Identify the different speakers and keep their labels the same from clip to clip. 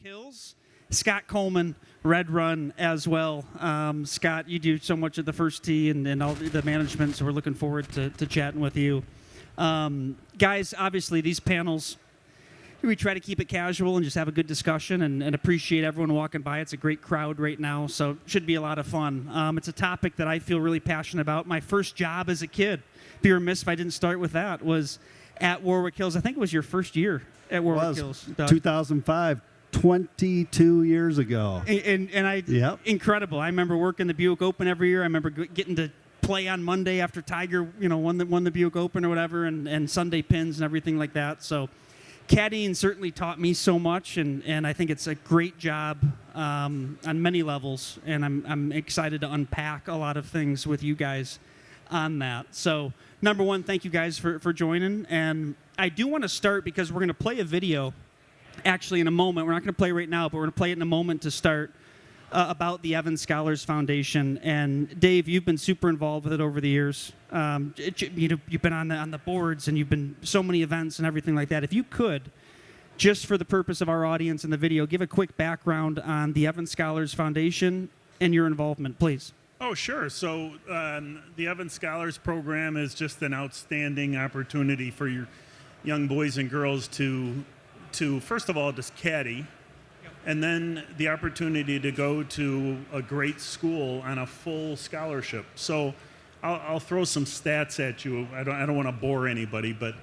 Speaker 1: Warwick Hills. Scott Coleman, Red Run as well. Scott, you do so much at the first tee and all the management, so we're looking forward to chatting with you. Guys, obviously these panels, we try to keep it casual and just have a good discussion and appreciate everyone walking by. It's a great crowd right now, so it should be a lot of fun. It's a topic that I feel really passionate about. My first job as a kid, be remiss if I didn't start with that, was at Warwick Hills. I think it was your first year at Warwick Hills, Doug.
Speaker 2: 2005. 22 years ago.
Speaker 1: Yep. Incredible. I remember working the Buick Open every year. I remember getting to play on Monday after Tiger, won the Buick Open or whatever, and Sunday pins and everything like that. So caddying certainly taught me so much, and I think it's a great job on many levels, and I'm excited to unpack a lot of things with you guys on that. So number one, thank you guys for joining, and I do want to start because we're going to play a video actually in a moment. We're not going to play right now, but we're going to play it in a moment to start about the Evans Scholars Foundation. And Dave, you've been super involved with it over the years. You've been on the boards, and you've been so many events and everything like that. If you could, just for the purpose of our audience in the video, give a quick background on the Evans Scholars Foundation and your involvement, please.
Speaker 3: Oh, sure. So the Evans Scholars Program is just an outstanding opportunity for your young boys and girls to first of all, just caddy, and then the opportunity to go to a great school on a full scholarship. So I'll throw some stats at you. I don't want to bore anybody, but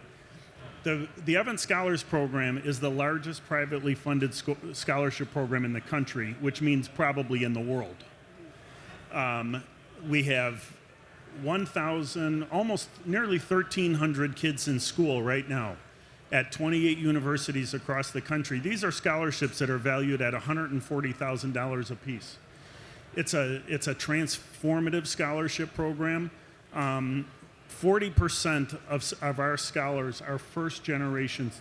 Speaker 3: the Evans Scholars Program is the largest privately funded scholarship program in the country, which means probably in the world. We have 1,000, almost nearly 1,300 kids in school right now at 28 universities across the country. These are scholarships that are valued at $140,000 a piece. It's a transformative scholarship program. 40% of our scholars are first-generation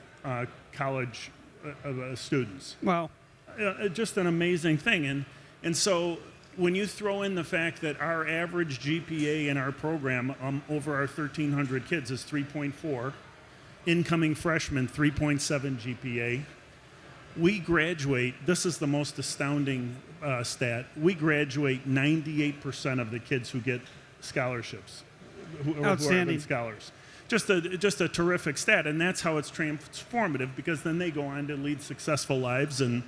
Speaker 3: college students.
Speaker 1: Wow.
Speaker 3: Just an amazing thing. And so when you throw in the fact that our average GPA in our program over our 1,300 kids is 3.4, incoming freshmen, 3.7 GPA. We graduate, this is the most astounding stat, we graduate 98% of the kids who get scholarships, who are Evans Scholars. Just a terrific stat, and that's how it's transformative, because then they go on to lead successful lives and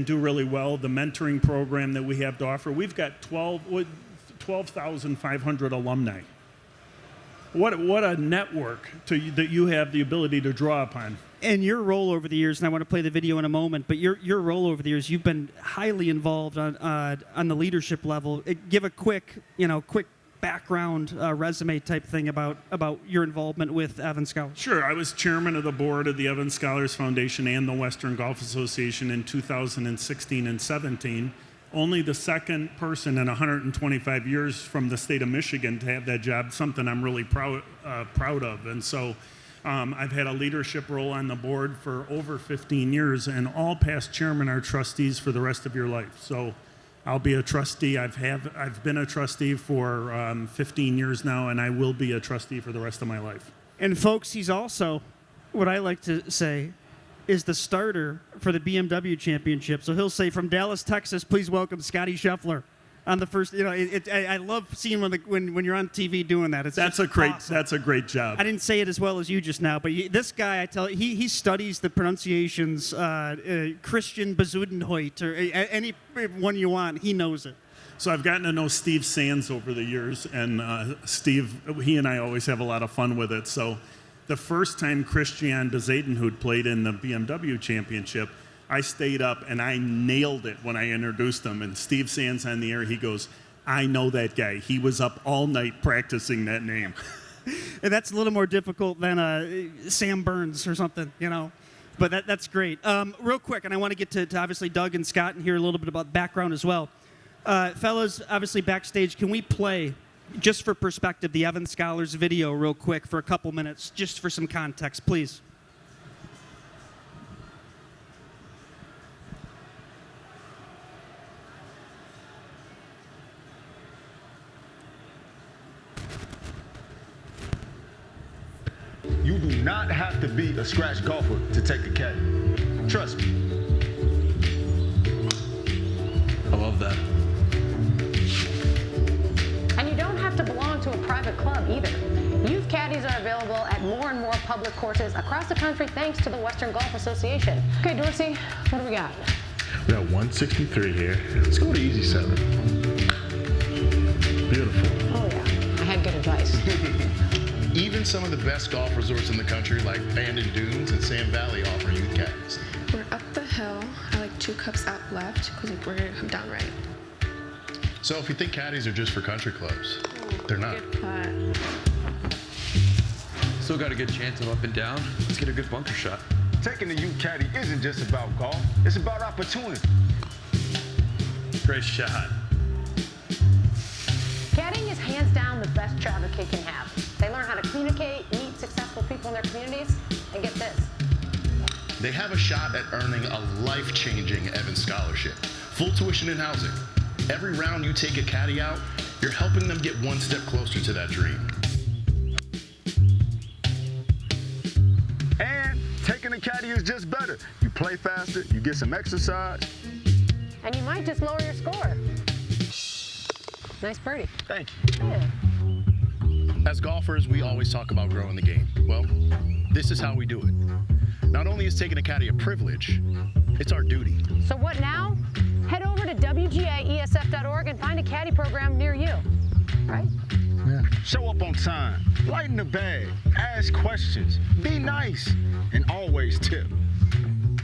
Speaker 3: do really well. The mentoring program that we have to offer, we've got 12,500 alumni. What a network that you have the ability to draw upon.
Speaker 1: And your role over the years, and I want to play the video in a moment, but your role over the years, you've been highly involved on the leadership level. Give a quick background resume type thing about your involvement with Evans Scholars.
Speaker 3: Sure. I was chairman of the board of the Evans Scholars Foundation and the Western Golf Association in 2016 and 17. Only the second person in 125 years from the state of Michigan to have that job, something I'm really proud of. And so I've had a leadership role on the board for over 15 years, and all past chairmen are trustees for the rest of your life. So I'll be a trustee. I've been a trustee for 15 years now, and I will be a trustee for the rest of my life.
Speaker 1: And folks, he's also, what I like to say, is the starter for the BMW Championship. So he'll say, from Dallas, Texas, please welcome Scotty Scheffler on the first. I love seeing when you're on TV doing that.
Speaker 3: That's a great job.
Speaker 1: I didn't say it as well as you just now, but this guy, I tell you, he studies the pronunciations. Christian Bezuidenhout or any one you want, he knows it.
Speaker 3: So I've gotten to know Steve Sands over the years, and Steve, he and I always have a lot of fun with it. So the first time Christian Bezuidenhout played in the BMW Championship, I stayed up and I nailed it when I introduced him. And Steve Sands on the air, he goes, I know that guy. He was up all night practicing that name.
Speaker 1: And that's a little more difficult than Sam Burns or something, But that's great. Real quick, and I want to get to obviously Doug and Scott and hear a little bit about background as well. Fellas, obviously backstage, can we play, just for perspective, the Evans Scholars video real quick for a couple minutes, just for some context, please?
Speaker 4: You do not have to be a scratch golfer to take the caddy. Trust me. love that.
Speaker 5: And you don't have to belong to a private club either. Youth caddies are available at more and more public courses across the country thanks to the Western Golf Association. Okay, Dorsey, what do we got?
Speaker 6: We got 163 here. Let's go to easy 7. Beautiful.
Speaker 5: Oh yeah, I had good advice.
Speaker 6: Even some of the best golf resorts in the country, like Bandon Dunes and Sand Valley, offer youth caddies.
Speaker 7: We're up the hill. I like 2 cups out left because we're going to come down right.
Speaker 6: So if you think caddies are just for country clubs, they're not.
Speaker 7: Good putt.
Speaker 4: Still got a good chance of up and down. Let's get a good bunker shot.
Speaker 8: Taking the youth caddy isn't just about golf. It's about opportunity.
Speaker 6: Great shot.
Speaker 5: Caddying is hands down the best job a kid can have. They learn how to communicate, meet successful people in their communities, and get this.
Speaker 6: They have a shot at earning a life-changing Evans Scholarship. Full tuition and housing. Every round you take a caddy out, you're helping them get one step closer to that dream.
Speaker 8: And taking a caddy is just better. You play faster, you get some exercise.
Speaker 5: And you might just lower your score. Nice birdie.
Speaker 8: Thank you.
Speaker 5: Yeah.
Speaker 6: As golfers, we always talk about growing the game. Well, this is how we do it. Not only is taking a caddy a privilege, it's our duty.
Speaker 5: So what now? Head over to WGAESF.org and find a caddy program near you. Right?
Speaker 8: Yeah. Show up on time, lighten the bag, ask questions, be nice, and always tip.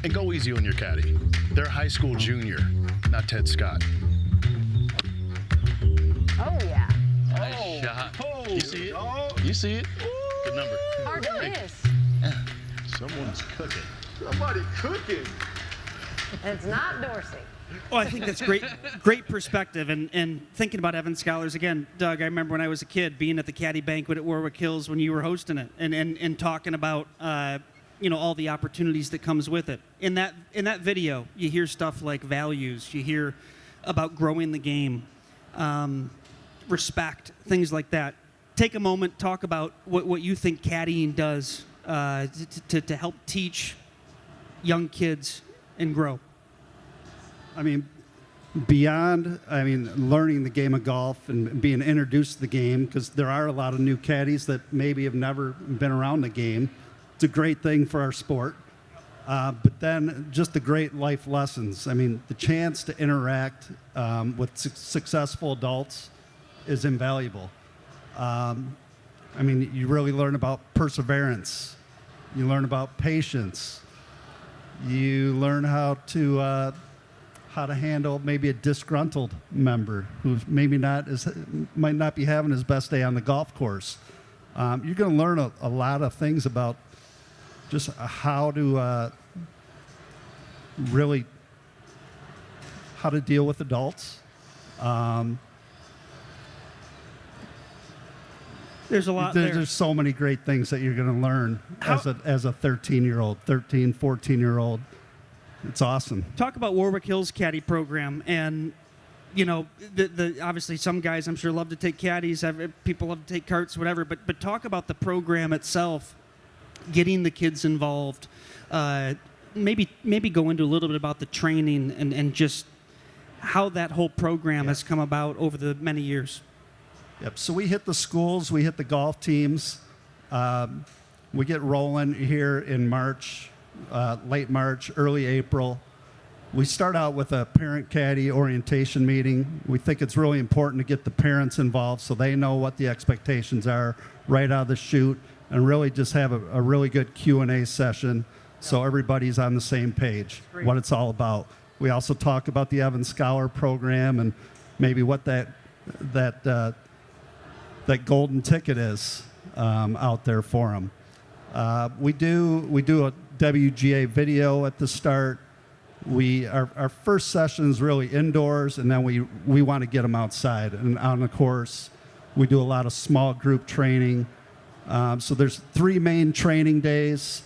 Speaker 6: And go easy on your caddy. They're a high school junior, not Ted Scott.
Speaker 5: Oh yeah.
Speaker 4: Nice shot.
Speaker 6: You see it? You see it? Good number.
Speaker 5: Hard to miss.
Speaker 6: Someone's cooking.
Speaker 8: Somebody cooking.
Speaker 5: And it's not Dorsey.
Speaker 1: Oh, I think that's great perspective. And thinking about Evans Scholars again, Doug, I remember when I was a kid being at the Caddy banquet at Warwick Hills when you were hosting it, and talking about all the opportunities that comes with it. In that video, you hear stuff like values. You hear about growing the game, respect, things like that. Take a moment, talk about what you think caddying does to help teach young kids and grow.
Speaker 2: I mean, beyond, learning the game of golf and being introduced to the game, because there are a lot of new caddies that maybe have never been around the game. It's a great thing for our sport. But then just the great life lessons. I mean, the chance to interact with successful adults is invaluable. You really learn about perseverance. You learn about patience. You learn how to handle maybe a disgruntled member who might not be having his best day on the golf course. You're going to learn a lot of things about just how to really how to deal with adults.
Speaker 1: There's a lot there.
Speaker 2: There's so many great things that you're going to learn as a 13-year-old, 13, 14-year-old. It's awesome.
Speaker 1: Talk about Warwick Hills Caddy program, and the obviously some guys I'm sure love to take caddies. People love to take carts, whatever. But talk about the program itself, getting the kids involved. Maybe go into a little bit about the training and just how that whole program has come about over the many years.
Speaker 2: Yep. So we hit the schools, we hit the golf teams. We get rolling here in March, late March, early April. We start out with a parent caddy orientation meeting. We think it's really important to get the parents involved so they know what the expectations are right out of the chute, and really just have a really good Q&A session so everybody's on the same page, what it's all about. We also talk about the Evans Scholar program and maybe what that golden ticket is out there for them. We do a WGA video at the start. Our first session is really indoors, and then we want to get them outside. And on the course, we do a lot of small group training. So there's 3 main training days.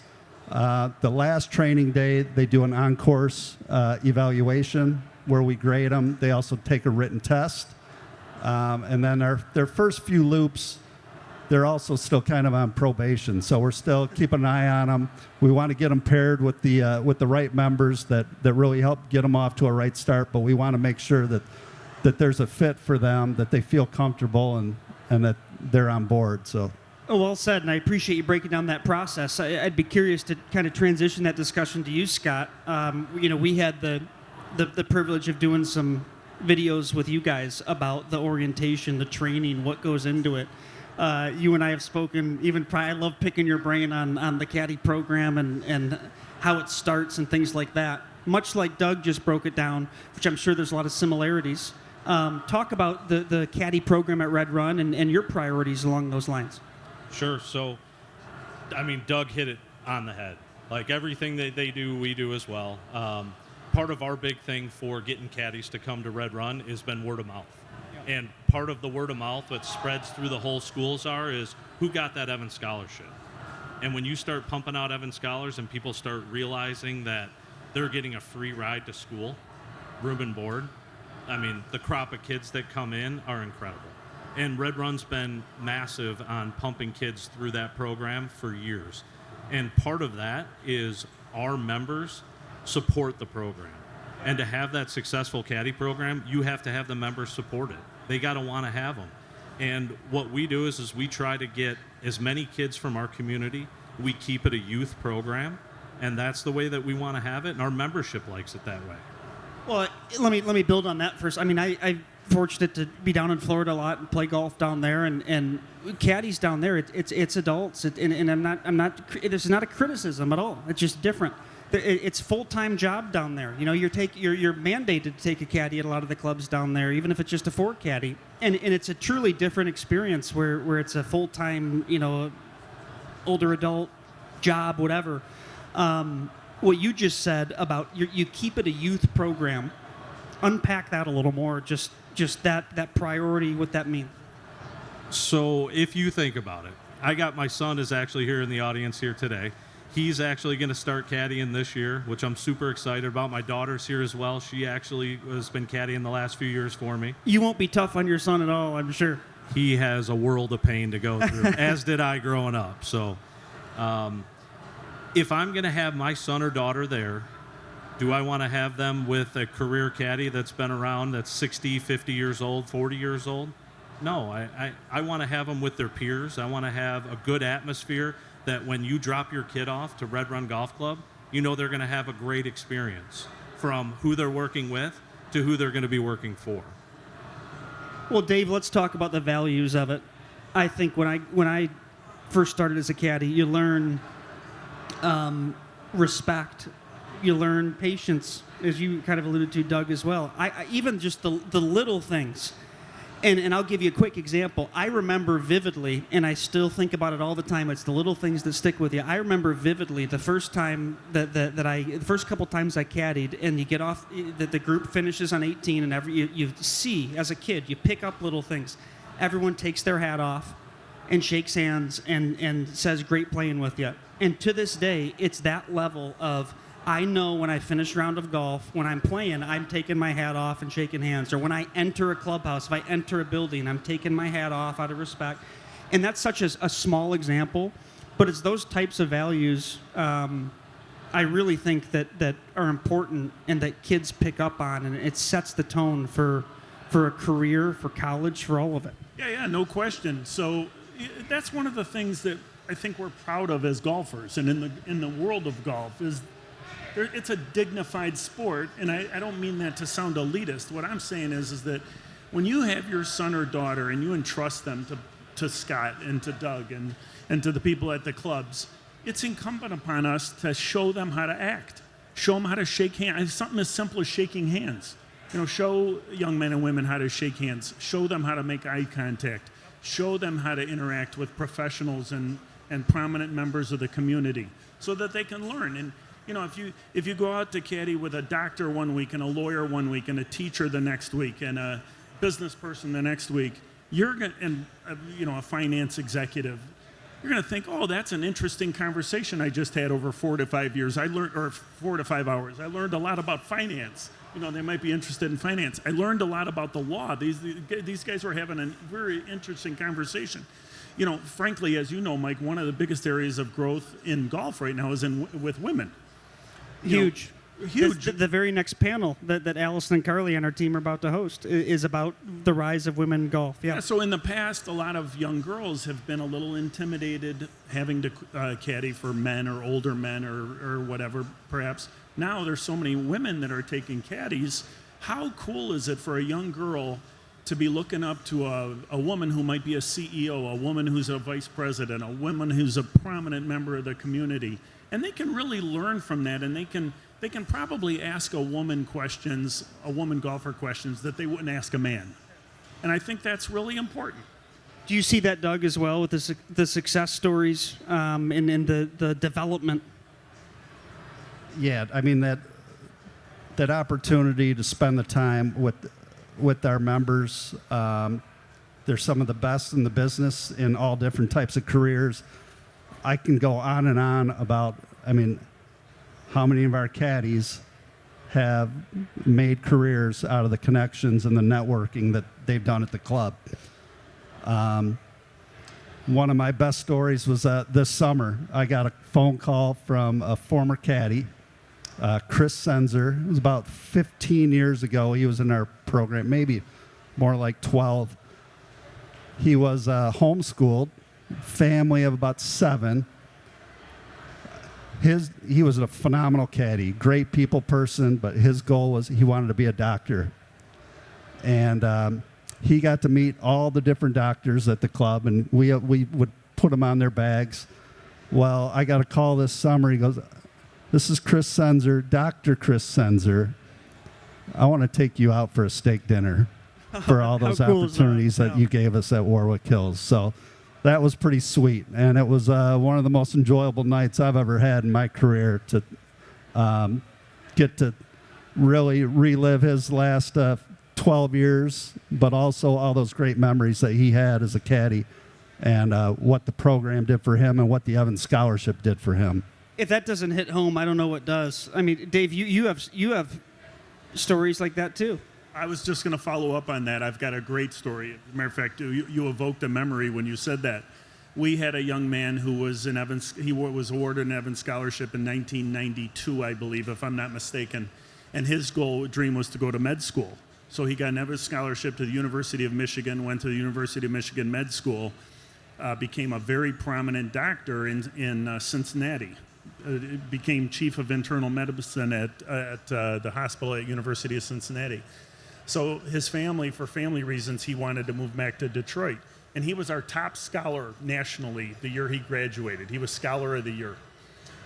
Speaker 2: The last training day, they do an on-course evaluation where we grade them. They also take a written test. And then their first few loops, they're also still kind of on probation. So we're still keeping an eye on them. We want to get them paired with the right members that really help get them off to a right start. But we want to make sure that there's a fit for them, that they feel comfortable, and that they're on board. So.
Speaker 1: Oh, well said, and I appreciate you breaking down that process. I'd be curious to kind of transition that discussion to you, Scott. We had the privilege of doing some videos with you guys about the orientation, the training, what goes into it. You and I have spoken, even I love picking your brain on the Caddy program and how it starts and things like that. Much like Doug just broke it down, which I'm sure there's a lot of similarities. Talk about the Caddy program at Red Run and your priorities along those lines.
Speaker 9: Sure. So, I mean, Doug hit it on the head. Like everything that they do, we do as well. Part of our big thing for getting caddies to come to Red Run has been word of mouth. And part of the word of mouth that spreads through the whole schools is who got that Evans scholarship. And when you start pumping out Evans scholars and people start realizing that they're getting a free ride to school, room and board, I mean, the crop of kids that come in are incredible. And Red Run's been massive on pumping kids through that program for years. And part of that is our members support the program. And to have that successful caddy program, you have to have the members support it. They got to want to have them. And what we do is we try to get as many kids from our community. We keep it a youth program, and that's the way that we want to have it, and our membership likes it that way.
Speaker 1: Well, let me build on that first. I mean, I'm fortunate to be down in Florida a lot and play golf down there, and caddies down there. It's adults, and I'm not. This is not a criticism at all. It's just different. It's full-time job down there. You know, you're mandated to take a caddy at a lot of the clubs down there, even if it's just a 4 caddy, and it's a truly different experience where it's a full-time, older adult job, whatever. What you just said about you keep it a youth program, unpack that a little more, just that priority, what that means.
Speaker 9: So if you think about it, I got my son is actually here in the audience here today. He's actually going to start caddying this year, which I'm super excited about. My daughter's here as well. She actually has been caddying the last few years for me.
Speaker 1: You won't be tough on your son at all, I'm sure.
Speaker 9: He has a world of pain to go through, as did I growing up. So if I'm going to have my son or daughter there, do I want to have them with a career caddy that's been around, that's 60, 50 years old, 40 years old? No, I want to have them with their peers. I want to have a good atmosphere that when you drop your kid off to Red Run Golf Club, you know they're going to have a great experience from who they're working with to who they're going to be working for.
Speaker 1: Well, Dave, let's talk about the values of it. I think when I first started as a caddy, you learn respect, you learn patience, as you kind of alluded to, Doug, as well. I even just the little things. And I'll give you a quick example. I remember vividly, and I still think about it all the time. It's the little things that stick with you. I remember vividly the first time the first couple times I caddied, and you get off, the group finishes on 18, and you see as a kid, you pick up little things. Everyone takes their hat off and shakes hands and says, "Great playing with you." And to this day, it's that level of, I know when I finish a round of golf, when I'm playing, I'm taking my hat off and shaking hands. Or when I enter a clubhouse, if I enter a building, I'm taking my hat off out of respect. And that's such a small example, but it's those types of values I really think that are important and that kids pick up on, and it sets the tone for a career, for college, for all of it.
Speaker 3: Yeah, no question. So that's one of the things that I think we're proud of as golfers, and in the world of golf is. It's a dignified sport, and I don't mean that to sound elitist. What I'm saying is that when you have your son or daughter and you entrust them to Scott and to Doug and to the people at the clubs, it's incumbent upon us to show them how to act, show them how to shake hands. Something as simple as shaking hands. Show young men and women how to shake hands, show them how to make eye contact, show them how to interact with professionals and prominent members of the community so that they can learn. And if you go out to caddy with a doctor one week and a lawyer one week and a teacher the next week and a business person the next week, and a finance executive, you're going to think, oh, that's an interesting conversation I just had over 4 to 5 years. or 4 to 5 hours. I learned a lot about finance. They might be interested in finance. I learned a lot about the law. These guys were having a very interesting conversation. frankly, as you know, Mike, one of the biggest areas of growth in golf right now is with women.
Speaker 1: Huge.
Speaker 3: Huge.
Speaker 1: The very next panel that Allison and Carly on our team are about to host is about the rise of women in golf. Yeah.
Speaker 3: So in the past, a lot of young girls have been a little intimidated having to caddy for men or older men or whatever, perhaps. Now there's so many women that are taking caddies. How cool is it for a young girl to be looking up to a woman who might be a CEO, a woman who's a vice president, a woman who's a prominent member of the community? And they can really learn from that, and they can probably ask a woman golfer questions that they wouldn't ask a man. And I think that's really important.
Speaker 1: Do you see that, Doug, as well, with the success stories and the development?
Speaker 2: Yeah, I mean, that opportunity to spend the time with our members, they're some of the best in the business in all different types of careers. I can go on and on about, how many of our caddies have made careers out of the connections and the networking that they've done at the club. One of my best stories was this summer. I got a phone call from a former caddy, Chris Senzer. It was about 15 years ago. He was in our program, maybe more like 12. He was homeschooled, family of about 7. He was a phenomenal caddy, great people person, but his goal was he wanted to be a doctor. And he got to meet all the different doctors at the club, and we would put them on their bags. Well, I got a call this summer. He goes, "This is Chris Senzer, Dr. Chris Senzer. I want to take you out for a steak dinner for all those
Speaker 1: cool
Speaker 2: opportunities that you gave us at Warwick Hills." So that was pretty sweet, and it was one of the most enjoyable nights I've ever had in my career to get to really relive his last 12 years, but also all those great memories that he had as a caddy and what the program did for him and what the Evans Scholarship did for him.
Speaker 1: If that doesn't hit home, I don't know what does. I mean, Dave, you have stories like that too.
Speaker 3: I was just going to follow up on that. I've got a great story. As a matter of fact, you evoked a memory when you said that. We had a young man who was he was awarded an Evans Scholarship in 1992, I believe, if I'm not mistaken. And his dream was to go to med school. So he got an Evans Scholarship to the University of Michigan, went to the University of Michigan Med School, became a very prominent doctor in Cincinnati. Became chief of internal medicine at the hospital at University of Cincinnati. So his family, for family reasons, he wanted to move back to Detroit. And he was our top scholar nationally the year he graduated. He was Scholar of the Year.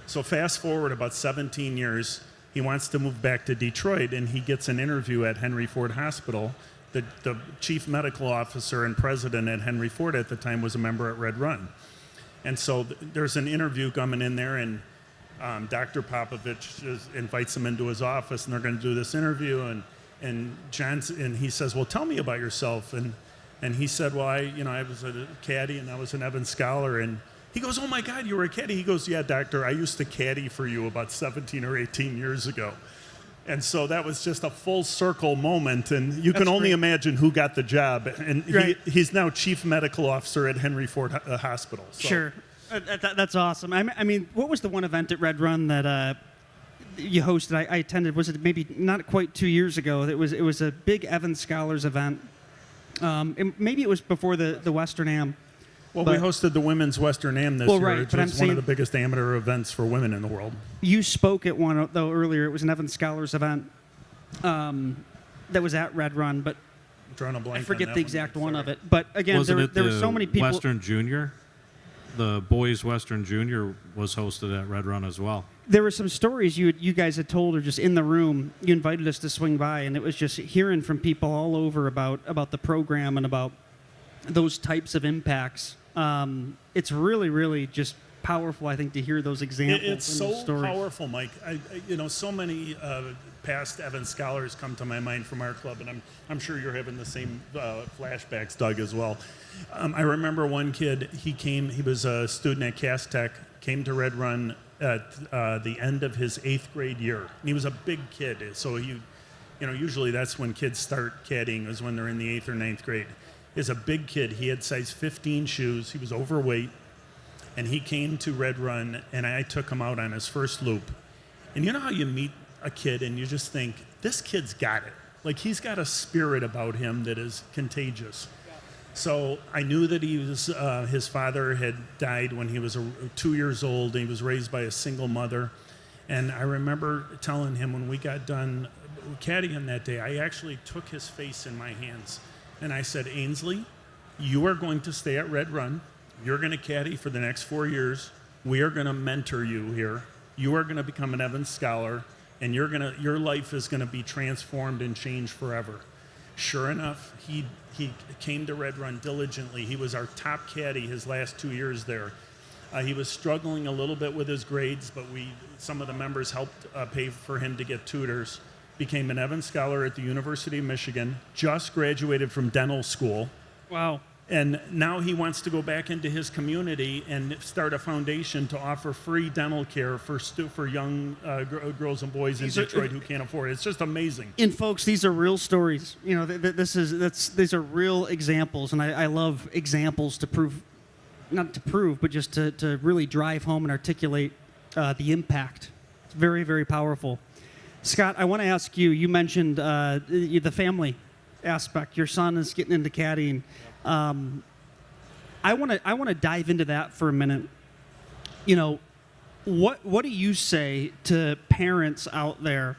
Speaker 3: So fast forward about 17 years, he wants to move back to Detroit, and he gets an interview at Henry Ford Hospital. The chief medical officer and president at Henry Ford at the time was a member at Red Run. And so there's an interview coming in there, and Dr. Popovich invites him into his office, and they're going to do this interview, and he says, "Well, tell me about yourself." And he said, "Well, I was a caddy, and I was an Evans Scholar." And he goes, "Oh my God, you were a caddy?" He goes, "Yeah, doctor, I used to caddy for you about 17 or 18 years ago." And so that was just a full circle moment, and you can only imagine who got the job. And he's now chief medical officer at Henry Ford Hospital. So.
Speaker 1: Sure. That's awesome. I mean, what was the one event at Red Run that you hosted? I attended. Was it maybe not quite 2 years ago? It was a big Evans Scholars event. Maybe it was before the Western Am.
Speaker 3: Well, we hosted the Women's Western Am this year, which was one of the biggest amateur events for women in the world.
Speaker 1: You spoke at one, though, earlier. It was an Evans Scholars event that was at Red Run, but I forget the exact one of it. But again, there were so many people.
Speaker 9: Western Junior? The boys' Western Junior was hosted at Red Run as well.
Speaker 1: There were some stories you guys had told, or just in the room. You invited us to swing by, and it was just hearing from people all over about the program and about those types of impacts. It's really, really just powerful, I think, to hear those examples.
Speaker 3: It's so powerful, Mike. So many past Evans Scholars come to my mind from our club, and I'm sure you're having the same flashbacks, Doug, as well. I remember one kid. He was a student at Cass Tech, came to Red Run at the end of his 8th grade year. And he was a big kid, so usually that's when kids start caddying, is when they're in the 8th or 9th grade. is a big kid. He had size 15 shoes. He was overweight. And he came to Red Run, and I took him out on his first loop. And you know how you meet a kid and you just think, this kid's got it. Like, he's got a spirit about him that is contagious. So I knew that he was, his father had died when he was 2 years old, and he was raised by a single mother. And I remember telling him when we got done caddying that day, I actually took his face in my hands. And I said, Ainsley, you are going to stay at Red Run. You're going to caddy for the next 4 years. We are going to mentor you here. You are going to become an Evans Scholar, and your life is going to be transformed and changed forever. Sure enough, he came to Red Run diligently. He was our top caddy his last 2 years there. He was struggling a little bit with his grades, but some of the members helped pay for him to get tutors. Became an Evans Scholar at the University of Michigan. Just graduated from dental school.
Speaker 1: Wow.
Speaker 3: And now he wants to go back into his community and start a foundation to offer free dental care for young girls and boys in Detroit who can't afford it. It's just amazing.
Speaker 1: And folks, these are real stories. You know, these are real examples, and I love examples to prove, not to prove, but just to really drive home and articulate the impact. It's very, very powerful. Scott, I want to ask you. You mentioned the family aspect. Your son is getting into caddying. I want to dive into that for a minute. You know, what do you say to parents out there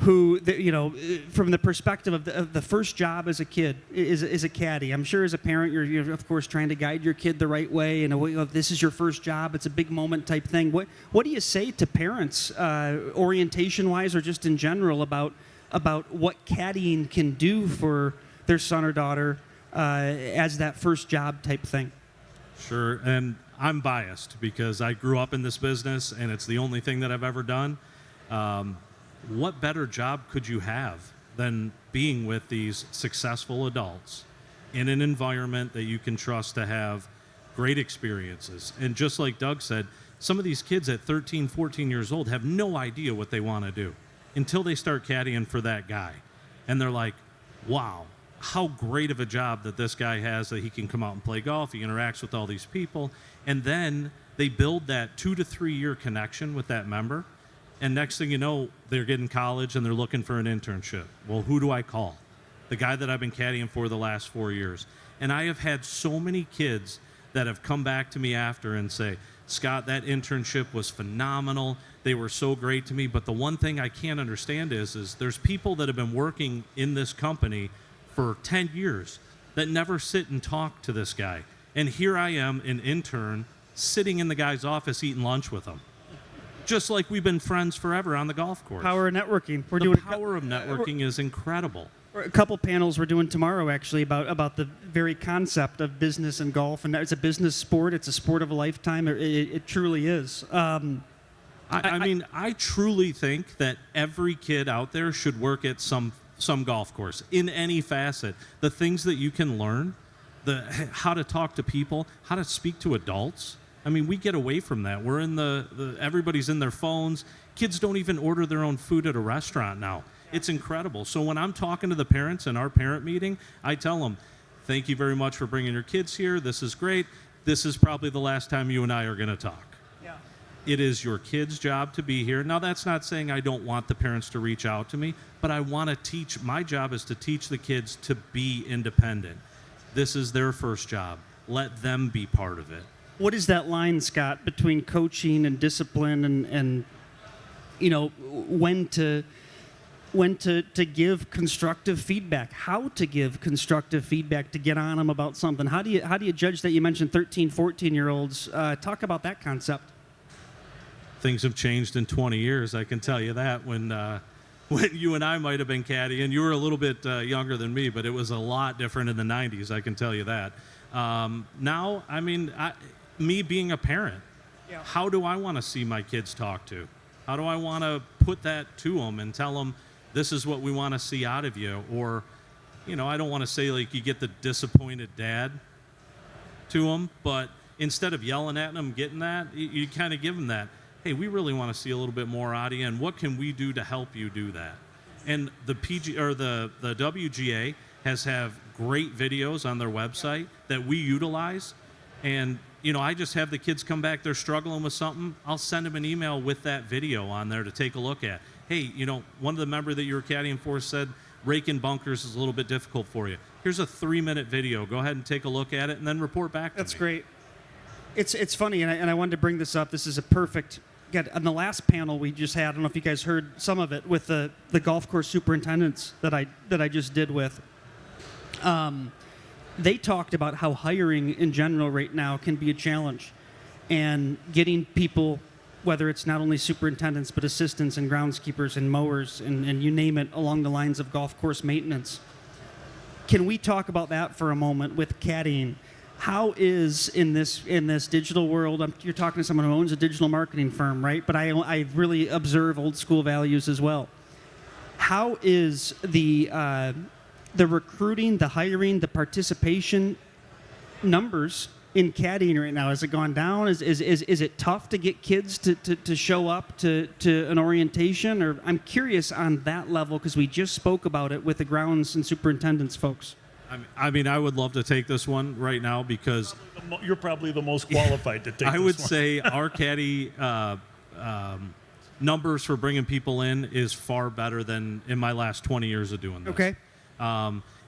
Speaker 1: who, you know, from the perspective of the first job as a kid is a caddy? I'm sure as a parent you're of course trying to guide your kid the right way, and if this is your first job, it's a big moment type thing. What do you say to parents, orientation wise or just in general, about what caddying can do for their son or daughter as that first job type thing?
Speaker 9: Sure, and I'm biased because I grew up in this business and it's the only thing that I've ever done. What better job could you have than being with these successful adults in an environment that you can trust to have great experiences? And just like Doug said, some of these kids at 13, 14 years old have no idea what they want to do until they start caddying for that guy. And they're like, wow, how great of a job that this guy has, that he can come out and play golf, he interacts with all these people, and then they build that 2 to 3 year connection with that member, and next thing you know, they're getting college and they're looking for an internship. Well, who do I call? The guy that I've been caddying for the last 4 years. And I have had so many kids that have come back to me after and say, Scott, that internship was phenomenal. They were so great to me. But the one thing I can't understand is there's people that have been working in this company for 10 years that never sit and talk to this guy. And here I am, an intern, sitting in the guy's office eating lunch with him. Just like we've been friends forever on the golf course.
Speaker 1: Power of networking.
Speaker 9: The power of networking is incredible.
Speaker 1: A couple panels we're doing tomorrow, actually, about the very concept of business and golf. And it's a business sport. It's a sport of a lifetime. It truly is.
Speaker 9: I mean, I truly think that every kid out there should work at some golf course in any facet. The things that you can learn, how to talk to people, how to speak to adults. I mean, we get away from that. We're in everybody's in their phones. Kids don't even order their own food at a restaurant now. It's incredible. So when I'm talking to the parents in our parent meeting, I tell them, thank you very much for bringing your kids here. This is great. This is probably the last time you and I are going to talk.
Speaker 1: Yeah.
Speaker 9: It is your kid's job to be here. Now, that's not saying I don't want the parents to reach out to me, but I want to teach. My job is to teach the kids to be independent. This is their first job. Let them be part of it.
Speaker 1: What is that line, Scott, between coaching and discipline and you know, when to give constructive feedback, how to give constructive feedback to get on them about something? How do you judge that? You mentioned 13, 14-year-olds. Talk about that concept.
Speaker 9: Things have changed in 20 years, I can tell you that. When you and I might have been caddying, you were a little bit younger than me, but it was a lot different in the 90s, I can tell you that. Now, I mean, me being a parent,
Speaker 1: yeah.
Speaker 9: How do I want to see my kids talk to? How do I want to put that to them and tell them, this is what we want to see out of you? Or, you know, I don't want to say like you get the disappointed dad to them, but instead of yelling at them, getting that, you kind of give them that. Hey, we really want to see a little bit more out of you, and what can we do to help you do that? And the WGA has have great videos on their website that we utilize. And, I just have the kids come back, they're struggling with something. I'll send them an email with that video on there to take a look at. Hey, one of the members that you were caddying for said raking bunkers is a little bit difficult for you. Here's a 3-minute video. Go ahead and take a look at it and then report back to me.
Speaker 1: That's great. It's funny, and I wanted to bring this up. This is a perfect. On the last panel we just had, I don't know if you guys heard some of it with the golf course superintendents that I just did with. They talked about how hiring in general right now can be a challenge, and getting people, whether it's not only superintendents but assistants and groundskeepers and mowers and you name it, along the lines of golf course maintenance. Can we talk about that for a moment with caddying? How is in this digital world? You're talking to someone who owns a digital marketing firm, right? But I really observe old school values as well. How is the recruiting, the hiring, the participation numbers in caddying right now? Has it gone down? Is it tough to get kids to show up to an orientation? Or I'm curious on that level, because we just spoke about it with the grounds and superintendents folks.
Speaker 9: I mean, I would love to take this one right now because
Speaker 3: You're probably the most qualified to take
Speaker 9: I
Speaker 3: this
Speaker 9: would
Speaker 3: one.
Speaker 9: say our caddy numbers for bringing people in is far better than in my last 20 years of doing this.
Speaker 1: Okay.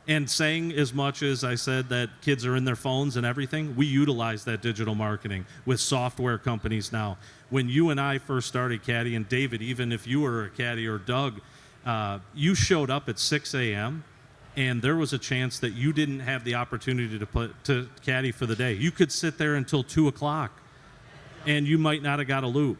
Speaker 9: And saying as much as I said that kids are in their phones and everything, we utilize that digital marketing with software companies now. When you and I first started caddy, and David, even if you were a caddy, or Doug, you showed up at 6 a.m., and there was a chance that you didn't have the opportunity to caddy for the day. You could sit there until 2 o'clock, and you might not have got a loop.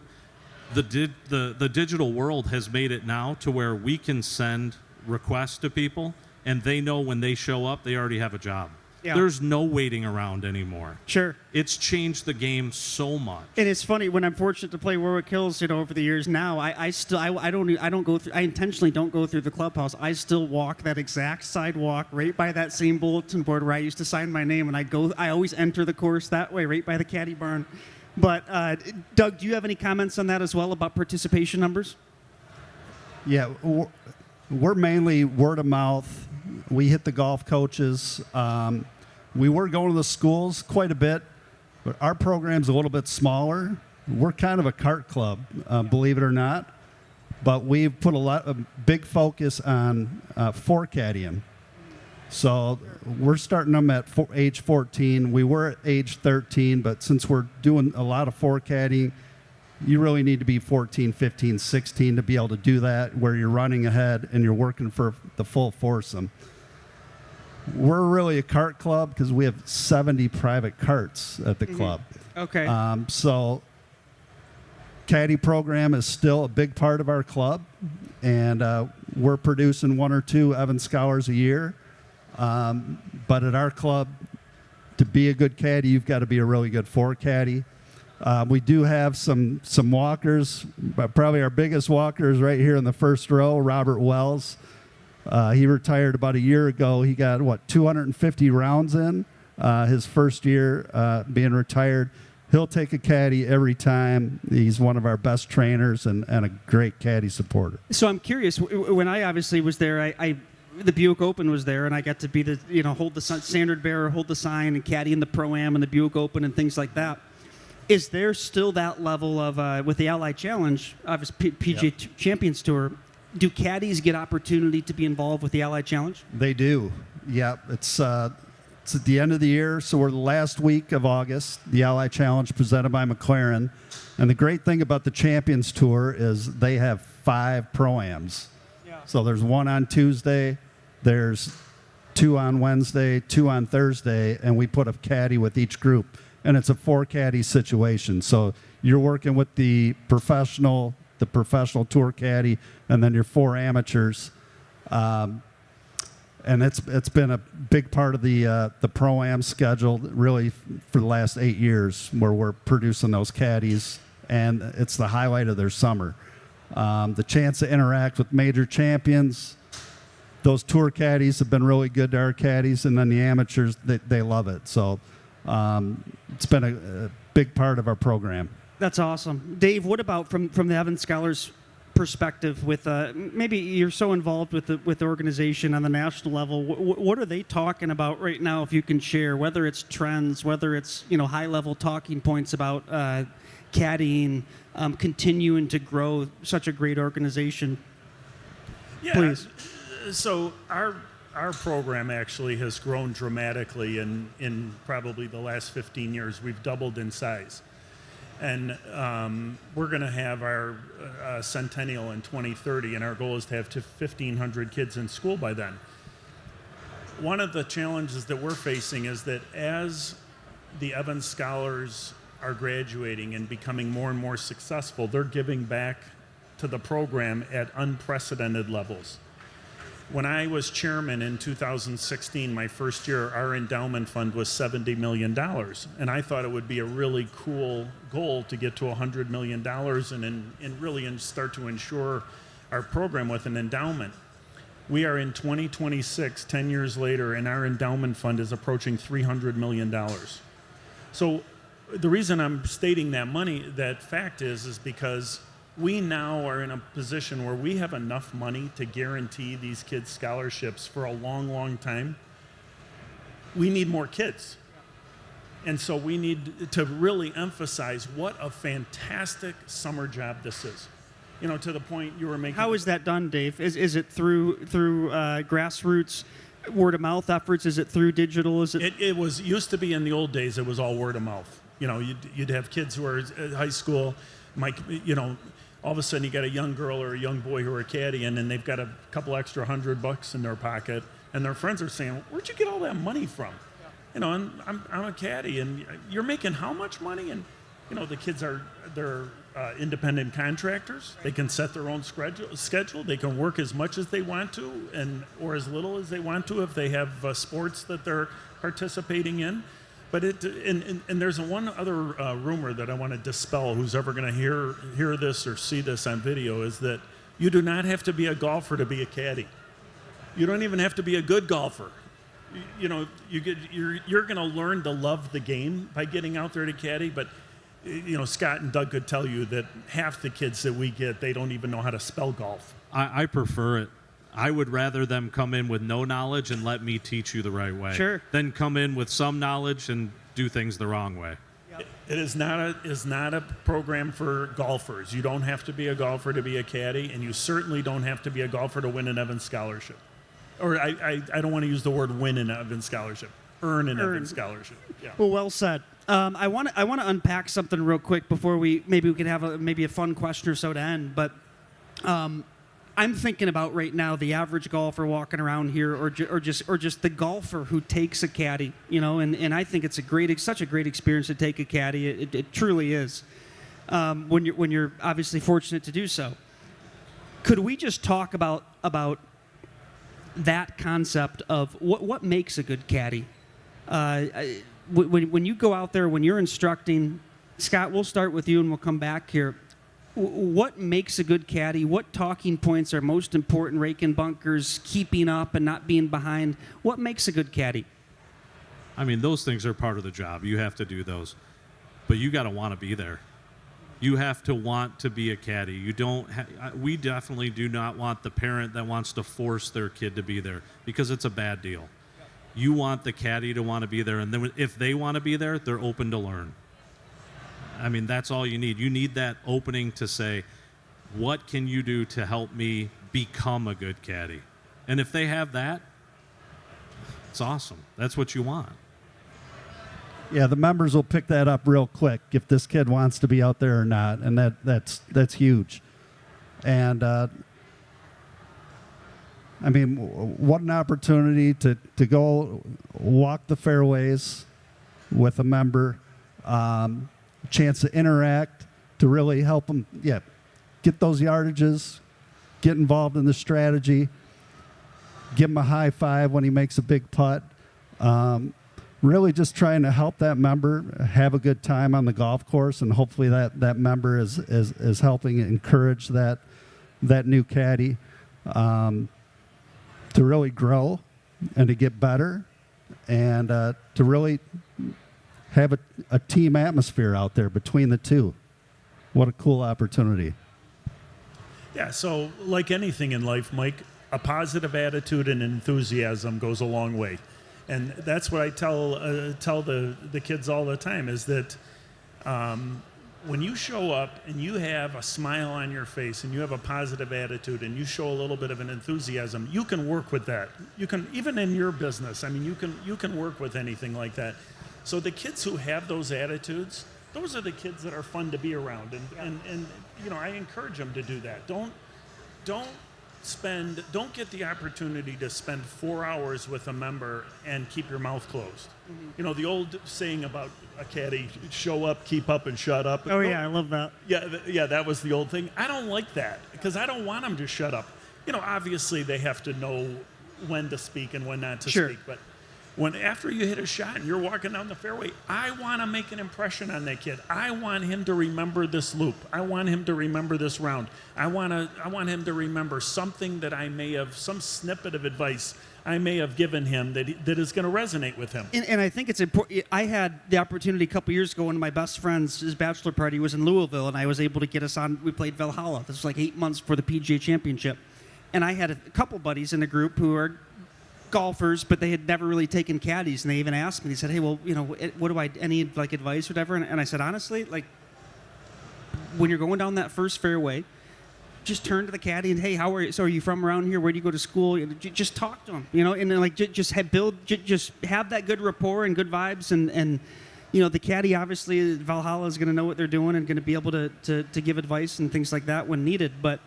Speaker 9: The digital world has made it now to where we can send requests to people, and they know when they show up, they already have a job.
Speaker 1: Yeah.
Speaker 9: There's no waiting around anymore.
Speaker 1: Sure.
Speaker 9: It's changed the game so much.
Speaker 1: And it's funny, when I'm fortunate to play Warwick Hills, over the years now, I don't go through. I intentionally don't go through the clubhouse. I still walk that exact sidewalk right by that same bulletin board where I used to sign my name, and I always enter the course that way, right by the caddy barn. But Doug, do you have any comments on that as well about participation numbers?
Speaker 2: Yeah, we're mainly word of mouth. We hit the golf coaches. We were going to the schools quite a bit, but our program's a little bit smaller. We're kind of a cart club, believe it or not, but we've put a big focus on caddying. So we're starting them at age 14. We were at age 13, but since we're doing a lot of caddying, you really need to be 14, 15, 16 to be able to do that, where you're running ahead and you're working for the full foursome. We're really a cart club because we have 70 private carts at the club.
Speaker 1: Okay.
Speaker 2: So caddy program is still a big part of our club, and we're producing 1 or 2 Evan Scholars a year. But at our club, to be a good caddy, you've got to be a really good caddy. We do have some walkers, but probably our biggest walker is right here in the first row, Robert Wells. He retired about a year ago. He got, 250 rounds in his first year being retired. He'll take a caddy every time. He's one of our best trainers and a great caddy supporter.
Speaker 1: So I'm curious, when I obviously was there, the Buick Open was there, and I got to be hold the standard bearer, hold the sign, and caddy in the Pro-Am and the Buick Open and things like that. Is there still that level of, with the Ally Challenge, obviously PGA Champions Tour, do caddies get opportunity to be involved with the Ally Challenge?
Speaker 2: They do. Yeah, it's at the end of the year, so we're the last week of August, the Ally Challenge presented by McLaren. And the great thing about the Champions Tour is they have 5 Pro-Ams. Yeah. So there's 1 on Tuesday, there's 2 on Wednesday, 2 on Thursday, and we put a caddy with each group. And it's a 4-caddy situation. So you're working with the professional tour caddy, and then your 4 amateurs. And it's been a big part of the Pro-Am schedule, really, for the last 8 years, where we're producing those caddies, and it's the highlight of their summer. The chance to interact with major champions, those tour caddies have been really good to our caddies, and then the amateurs, they love it. So it's been a big part of our program.
Speaker 1: That's awesome. Dave, what about from the Evan Scholars perspective, with maybe you're so involved with the organization on the national level, what are they talking about right now, if you can share, whether it's trends, whether it's high-level talking points about caddying continuing to grow such a great organization?
Speaker 3: Yeah.
Speaker 1: Please.
Speaker 3: So our program actually has grown dramatically in probably the last 15 years. We've doubled in size. And we're going to have our centennial in 2030, and our goal is to have 1,500 kids in school by then. One of the challenges that we're facing is that as the Evans Scholars are graduating and becoming more and more successful, they're giving back to the program at unprecedented levels. When I was chairman in 2016, my first year, our endowment fund was $70 million. And I thought it would be a really cool goal to get to $100 million and really start to insure our program with an endowment. We are in 2026, 10 years later, and our endowment fund is approaching $300 million. So the reason I'm stating that fact is because we now are in a position where we have enough money to guarantee these kids scholarships for a long, long time. We need more kids. And so we need to really emphasize what a fantastic summer job this is. To the point you were making.
Speaker 1: How is that done, Dave? Is it through grassroots word of mouth efforts? Is it through digital? Is it?
Speaker 3: It was used to be in the old days. It was all word of mouth. You'd have kids who are at high school, all of a sudden you got a young girl or a young boy who are caddying, and they've got a couple extra $100 in their pocket, and their friends are saying, "Where'd you get all that money from?" And I'm a caddy, and you're making how much money? And the kids they're independent contractors. They can set their own schedule. They can work as much as they want to, or as little as they want to if they have sports that they're participating in. But and there's one other rumor that I want to dispel. Who's ever going to hear this or see this on video is that you do not have to be a golfer to be a caddy. You don't even have to be a good golfer. You're going to learn to love the game by getting out there to caddy. But Scott and Doug could tell you that half the kids that we get, they don't even know how to spell golf.
Speaker 9: I prefer it. I would rather them come in with no knowledge and let me teach you the right way.
Speaker 1: Sure.
Speaker 9: Than come in with some knowledge and do things the wrong way.
Speaker 3: Yep. It is not a program for golfers. You don't have to be a golfer to be a caddy, and you certainly don't have to be a golfer to win an Evans Scholarship. Or I don't want to use the word win an Evans Scholarship. Earn an Evans Scholarship. Yeah.
Speaker 1: Well said. I want to unpack something real quick before we can have a fun question or so to end. But I'm thinking about right now the average golfer walking around here, or just the golfer who takes a caddy, and I think it's such a great experience to take a caddy. It truly is, when you're obviously fortunate to do so. Could we just talk about that concept of what makes a good caddy? When you go out there, when you're instructing, Scott, we'll start with you and we'll come back here. What makes a good caddy? What talking points are most important? Raking bunkers, keeping up and not being behind. What makes a good caddy?
Speaker 9: I mean, those things are part of the job. You have to do those. But you got to want to be there. You have to want to be a caddy. We definitely do not want the parent that wants to force their kid to be there, because it's a bad deal. You want the caddy to want to be there, and then if they want to be there, they're open to learn. I mean, that's all you need. You need that opening to say, what can you do to help me become a good caddy? And if they have that, it's awesome. That's what you want.
Speaker 2: Yeah, the members will pick that up real quick if this kid wants to be out there or not, and that's huge. And what an opportunity to go walk the fairways with a member. Chance to interact, to really help them, get those yardages, get involved in the strategy, give him a high five when he makes a big putt. Really just trying to help that member have a good time on the golf course, and hopefully that member is helping encourage that new caddy to really grow and to get better, and to really have a team atmosphere out there between the two. What a cool opportunity.
Speaker 3: Yeah, so like anything in life, Mike, a positive attitude and enthusiasm goes a long way. And that's what I tell the kids all the time is that when you show up and you have a smile on your face and you have a positive attitude and you show a little bit of an enthusiasm, you can work with that. You can, even in your business, I mean, you can work with anything like that. So the kids who have those attitudes, those are the kids that are fun to be around. And you know, I encourage them to do that. Don't get the opportunity to spend 4 hours with a member and keep your mouth closed. Mm-hmm. You know, the old saying about a caddy, show up, keep up, and shut up.
Speaker 1: Oh, yeah, I love that.
Speaker 3: Yeah, that was the old thing. I don't like that because I don't want them to shut up. You know, obviously they have to know when to speak and when not to speak. But after you hit a shot and you're walking down the fairway, I want to make an impression on that kid. I want him to remember this loop. I want him to remember this round. I want him to remember something that I may have, some snippet of advice I may have given him that is going to resonate with him.
Speaker 1: And I think it's important. I had the opportunity a couple years ago when my best friend's his bachelor party was in Louisville, and I was able to get us on. We played Valhalla. This was like 8 months for the PGA Championship, and I had a couple buddies in the group who are golfers, but they had never really taken caddies, and they even asked me. They said, "Hey, well, you know, what do I any like advice or whatever?" And I said, honestly, like when you're going down that first fairway, just turn to the caddy and, hey, how are you? So are you from around here? Where do you go to school? Just talk to him, you know, and then like just have that good rapport and good vibes, and you know, the caddy obviously Valhalla is going to know what they're doing and going to be able to give advice and things like that when needed. But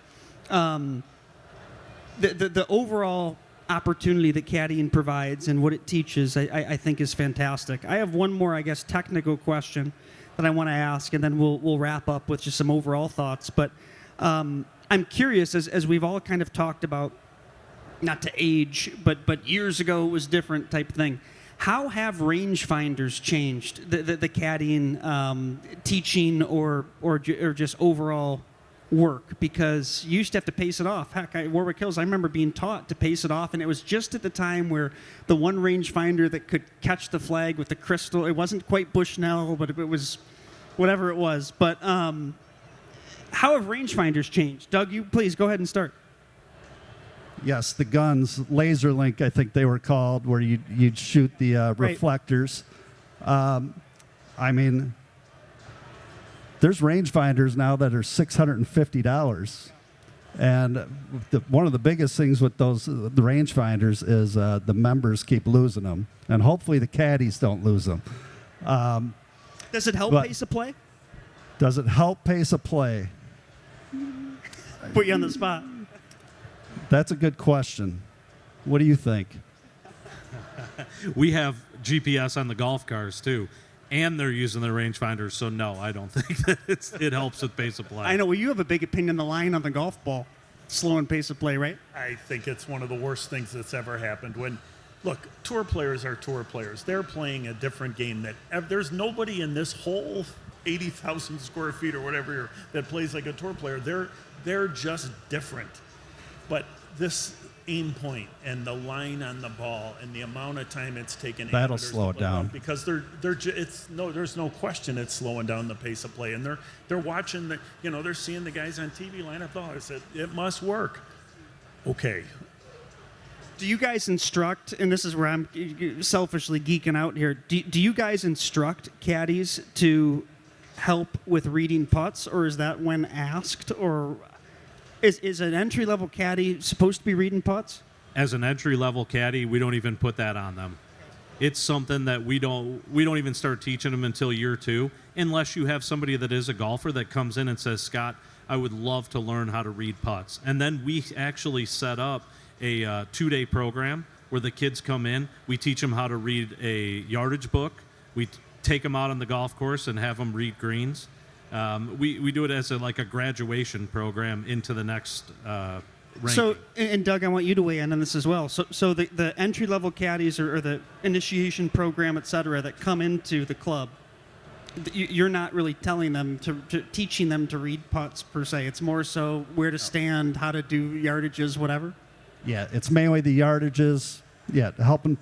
Speaker 1: the overall opportunity that caddying provides and what it teaches, I think is fantastic. I have one more, I guess, technical question that I want to ask, and then we'll wrap up with just some overall thoughts. But I'm curious, as we've all kind of talked about, not to age, but years ago it was different type thing. How have rangefinders changed the caddying teaching or just overall work? Because you used to have to pace it off. Heck, Warwick Hills, I remember being taught to pace it off, and it was just at the time where the one rangefinder that could catch the flag with the crystal, it wasn't quite Bushnell, but it was whatever it was. But how have rangefinders changed? Doug, you please go ahead and start.
Speaker 2: Yes, the guns, laser link, I think they were called, where you'd shoot the reflectors. I mean, there's rangefinders now that are $650, and one of the biggest things with the rangefinders is the members keep losing them, and hopefully the caddies don't lose them.
Speaker 1: Does it help pace a play?
Speaker 2: Does it help pace a play?
Speaker 1: Put you on the spot.
Speaker 2: That's a good question. What do you think?
Speaker 9: We have GPS on the golf cars too, and they're using the rangefinders. So no, I don't think that it helps with pace of play.
Speaker 1: I know. Well, you have a big opinion on the line on the golf ball, slowing pace of play, right?
Speaker 3: I think it's one of the worst things that's ever happened. Look, tour players are tour players. They're playing a different game. There's nobody in this whole 80,000 square feet or whatever that plays like a tour player. They're just different. But this aim point and the line on the ball and the amount of time it's taken,
Speaker 2: that'll slow it down,
Speaker 3: because there's no question it's slowing down the pace of play, and they're watching they're seeing the guys on TV line up the hall. I said it must work. Okay.
Speaker 1: Do you guys instruct, and this is where I'm selfishly geeking out here, do you guys instruct caddies to help with reading putts, or is that when asked, or is an entry-level caddy supposed to be reading putts?
Speaker 9: As an entry-level caddy, we don't even put that on them. It's something that we don't even start teaching them until year 2, unless you have somebody that is a golfer that comes in and says, Scott, I would love to learn how to read putts. And then we actually set up a 2-day program where the kids come in. We teach them how to read a yardage book. We take them out on the golf course and have them read greens. We do it as a graduation program into the next ranking.
Speaker 1: So, and Doug, I want you to weigh in on this as well. So the entry-level caddies or the initiation program, et cetera, that come into the club, you're not really telling them teaching them to read putts per se. It's more so where to stand, how to do yardages, whatever.
Speaker 2: Yeah, it's mainly the yardages. Yeah, helping,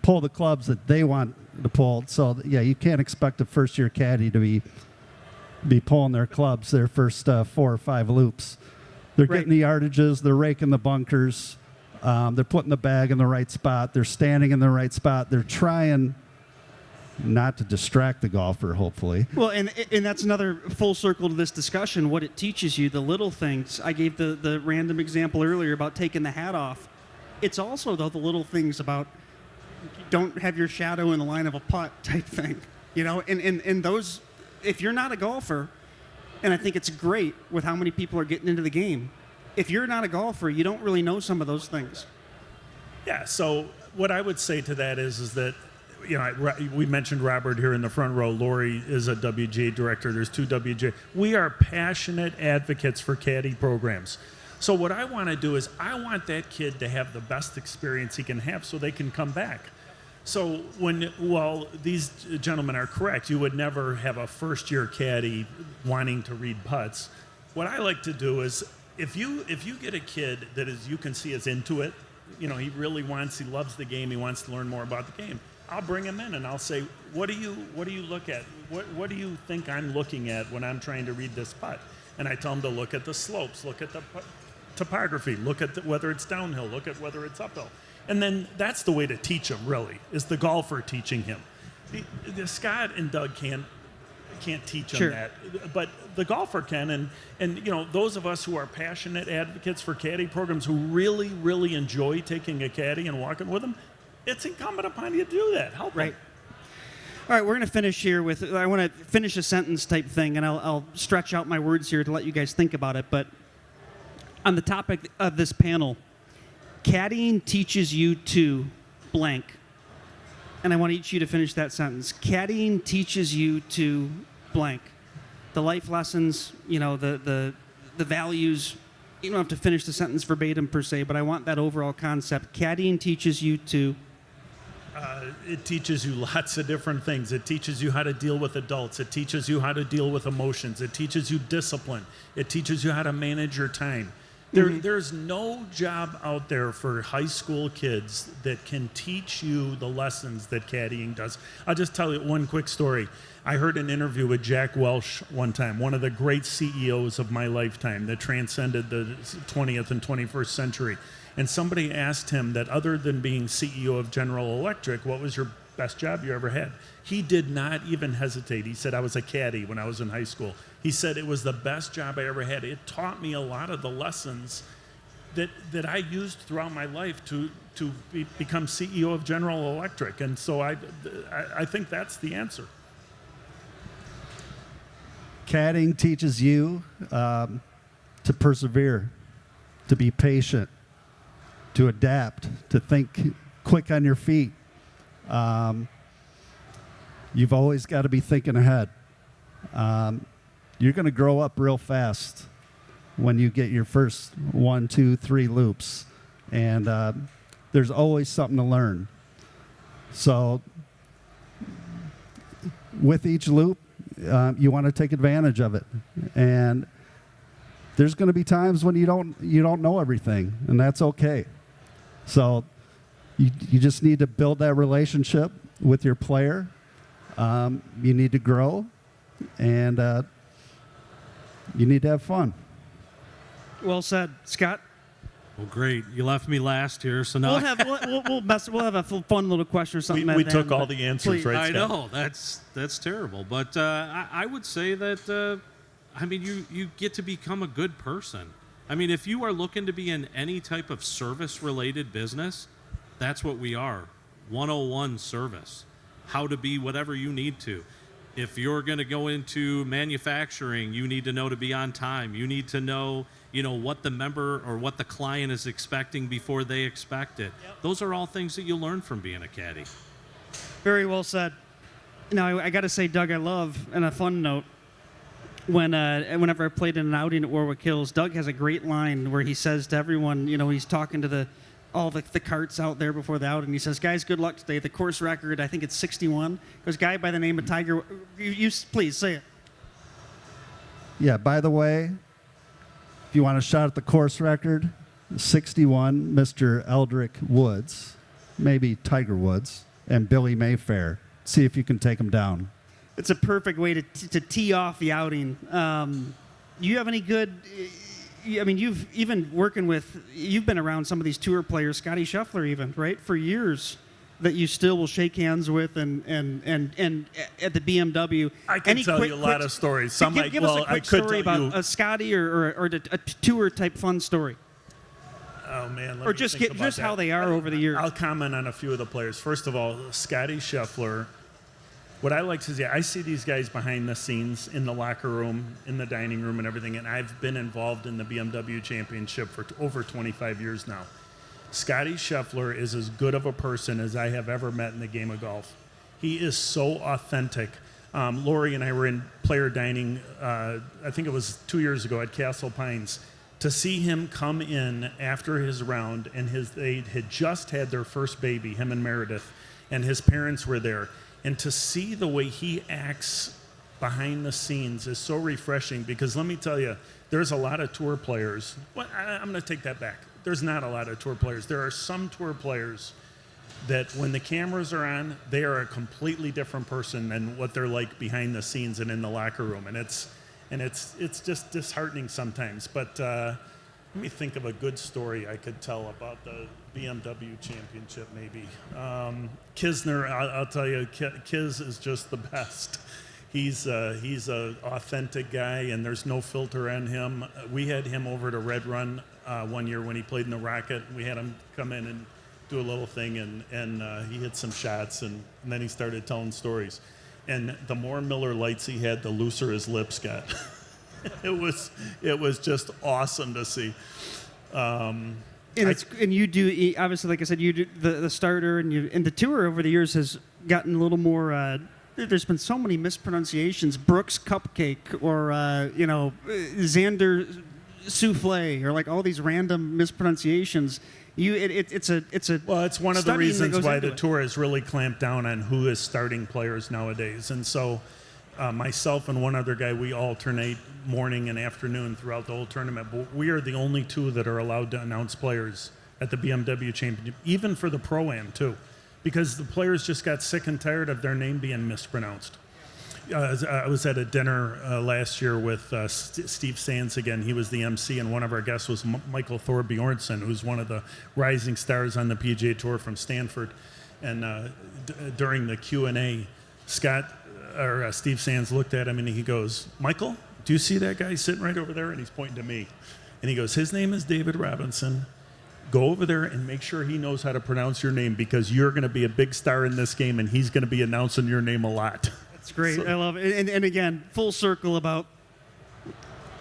Speaker 2: pull the clubs that they want to pull. So yeah, you can't expect a first-year caddy to be pulling their clubs their first 4 or 5 loops. They're
Speaker 1: Right.
Speaker 2: getting the yardages. They're raking the bunkers. They're putting the bag in the right spot. They're standing in the right spot. They're trying not to distract the golfer, hopefully.
Speaker 1: Well, and that's another full circle to this discussion, what it teaches you, the little things. I gave the random example earlier about taking the hat off. It's also, though, the little things about don't have your shadow in the line of a putt type thing. You know, and those, if you're not a golfer, and I think it's great with how many people are getting into the game, if you're not a golfer, you don't really know some of those things.
Speaker 3: Yeah, so what I would say to that is that, you know, we mentioned Robert here in the front row. Lori is a WGA director. There's 2 WGA. We are passionate advocates for caddy programs. So what I want to do is I want that kid to have the best experience he can have so they can come back. So while these gentlemen are correct, you would never have a first-year caddy wanting to read putts. What I like to do is if you get a kid that you can see is into it, you know, he loves the game, he wants to learn more about the game, I'll bring him in and I'll say, what do you look at? What do you think I'm looking at when I'm trying to read this putt? And I tell him to look at the slopes, look at the topography, look at whether it's downhill, look at whether it's uphill. And then that's the way to teach him, really, is the golfer teaching him. The Scott and Doug can't teach him that, but the golfer can. And you know, those of us who are passionate advocates for caddy programs who really, really enjoy taking a caddy and walking with them, it's incumbent upon you to do that. Help them.
Speaker 1: All right, we're going to finish here with, I want to finish a sentence type thing, and I'll stretch out my words here to let you guys think about it. But on the topic of this panel, caddying teaches you to blank. And I want each of you to finish that sentence. Caddying teaches you to blank. The life lessons, you know, the values. You don't have to finish the sentence verbatim per se, but I want that overall concept. Caddying teaches you to...
Speaker 3: It teaches you lots of different things. It teaches you how to deal with adults. It teaches you how to deal with emotions. It teaches you discipline. It teaches you how to manage your time. There's no job out there for high school kids that can teach you the lessons that caddying does. I'll just tell you one quick story. I heard an interview with Jack Welch one time, one of the great CEOs of my lifetime that transcended the 20th and 21st century. And somebody asked him that other than being CEO of General Electric, what was your best job you ever had? He did not even hesitate. He said, I was a caddy when I was in high school. He said it was the best job I ever had. It taught me a lot of the lessons that I used throughout my life to become CEO of General Electric. And so I think that's the answer.
Speaker 2: Caddying teaches you to persevere, to be patient, to adapt, to think quick on your feet. You've always got to be thinking ahead. You're going to grow up real fast when you get your first 1, 2, 3 loops. And there's always something to learn. So with each loop, you want to take advantage of it. And there's going to be times when you don't know everything, and that's okay. So you just need to build that relationship with your player. You need to grow, and you need to have fun.
Speaker 1: Well said. Scott?
Speaker 9: Well, great. You left me last here, so now
Speaker 1: We'll have a fun little question or something.
Speaker 3: We
Speaker 1: at the
Speaker 3: took
Speaker 1: end,
Speaker 3: all
Speaker 1: but
Speaker 3: the answers,
Speaker 1: please.
Speaker 3: right,
Speaker 9: I
Speaker 3: Scott?
Speaker 9: know that's terrible, but I would say that I mean you get to become a good person. I mean, if you are looking to be in any type of service-related business, that's what we are. 101 service. How to be whatever you need to. If you're going to go into manufacturing, you need to know to be on time. You need to know, what the member or what the client is expecting before they expect it. Yep. Those are all things that you learn from being a caddy.
Speaker 1: Very well said. Now, I got to say, Doug, I love, and a fun note, whenever I played in an outing at Warwick Hills, Doug has a great line where he says to everyone, he's talking to all the carts out there before the outing. He says, guys, good luck today. The course record, I think it's 61. There's a guy by the name of Tiger. You please say it.
Speaker 2: Yeah, by the way, if you want a shot at the course record, 61, Mr. Eldrick Woods, maybe Tiger Woods, and Billy Mayfair. See if you can take them down.
Speaker 1: It's a perfect way to tee off the outing. You have any good I mean, you've been around some of these tour players, Scotty Scheffler even, right, for years, that you still will shake hands with and at the BMW.
Speaker 3: I can tell you a lot of stories. Some
Speaker 1: give us a quick story about a Scotty or a tour type fun story.
Speaker 3: Oh man!
Speaker 1: Or just how they are over the years.
Speaker 3: I'll comment on a few of the players. First of all, Scotty Scheffler. What I like to see, I see these guys behind the scenes in the locker room, in the dining room, and everything. And I've been involved in the BMW Championship for over 25 years now. Scotty Scheffler is as good of a person as I have ever met in the game of golf. He is so authentic. Lori and I were in player dining, I think it was 2 years ago at Castle Pines. To see him come in after his round, and they had just had their first baby, him and Meredith, and his parents were there. And to see the way he acts behind the scenes is so refreshing, because let me tell you, there's a lot of tour players. Well, I'm going to take that back. There's not a lot of tour players. There are some tour players that when the cameras are on, they are a completely different person than what they're like behind the scenes and in the locker room. And it's just disheartening sometimes. But let me think of a good story I could tell about the BMW Championship maybe. Kisner, I'll tell you, Kiz is just the best. He's a authentic guy, and there's no filter on him. We had him over to Red Run one year when he played in the Rocket. We had him come in and do a little thing, and he hit some shots, and then he started telling stories. And the more Miller Lights he had, the looser his lips got. It was just awesome to see. And
Speaker 1: you do, obviously, like I said, you do the starter, and the tour over the years has gotten a little more. There's been so many mispronunciations. Brooks Cupcake, or Xander Souffle, or like all these random mispronunciations. It's
Speaker 3: one of the reasons why the tour has really clamped down on who is starting players nowadays. And so myself and one other guy, we alternate morning and afternoon throughout the whole tournament. But we are the only two that are allowed to announce players at the BMW Championship, even for the Pro-Am too, because the players just got sick and tired of their name being mispronounced. I was at a dinner last year with Steve Sands again. He was the MC, and one of our guests was Michael Thorbjornsen, who's one of the rising stars on the PGA Tour from Stanford. And during the Q&A, Steve Sands looked at him and he goes, "Michael, do you see that guy sitting right over there?" And he's pointing to me. And he goes, "His name is David Robinson. Go over there and make sure he knows how to pronounce your name, because you're going to be a big star in this game, and he's going to be announcing your name a lot."
Speaker 1: That's great. I love it. And again, full circle about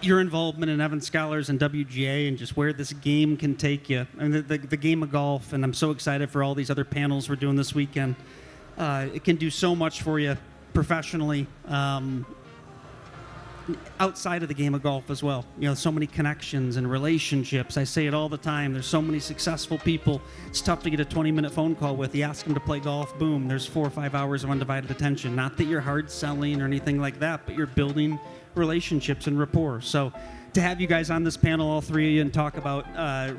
Speaker 1: your involvement in Evan Scholars and WGA and just where this game can take you. And the game of golf, and I'm so excited for all these other panels we're doing this weekend. It can do so much for you professionally, outside of the game of golf as well. So many connections and relationships. I say it all the time. There's so many successful people. It's tough to get a 20-minute phone call with. You ask them to play golf, boom, there's 4 or 5 hours of undivided attention. Not that you're hard selling or anything like that, but you're building relationships and rapport. So to have you guys on this panel, all three of you, and talk about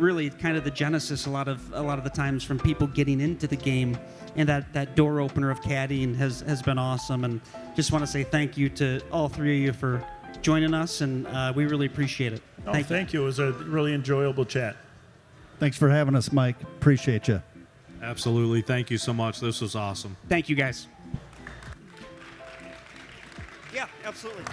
Speaker 1: really kind of the genesis a lot of the times from people getting into the game, and that door opener of caddying has been awesome. And just want to say thank you to all three of you for joining us, and we really appreciate it.
Speaker 3: Thank you. It was a really enjoyable chat.
Speaker 2: Thanks for having us, Mike. Appreciate you.
Speaker 9: Absolutely. Thank you so much. This was awesome.
Speaker 1: Thank you, guys. Yeah, absolutely.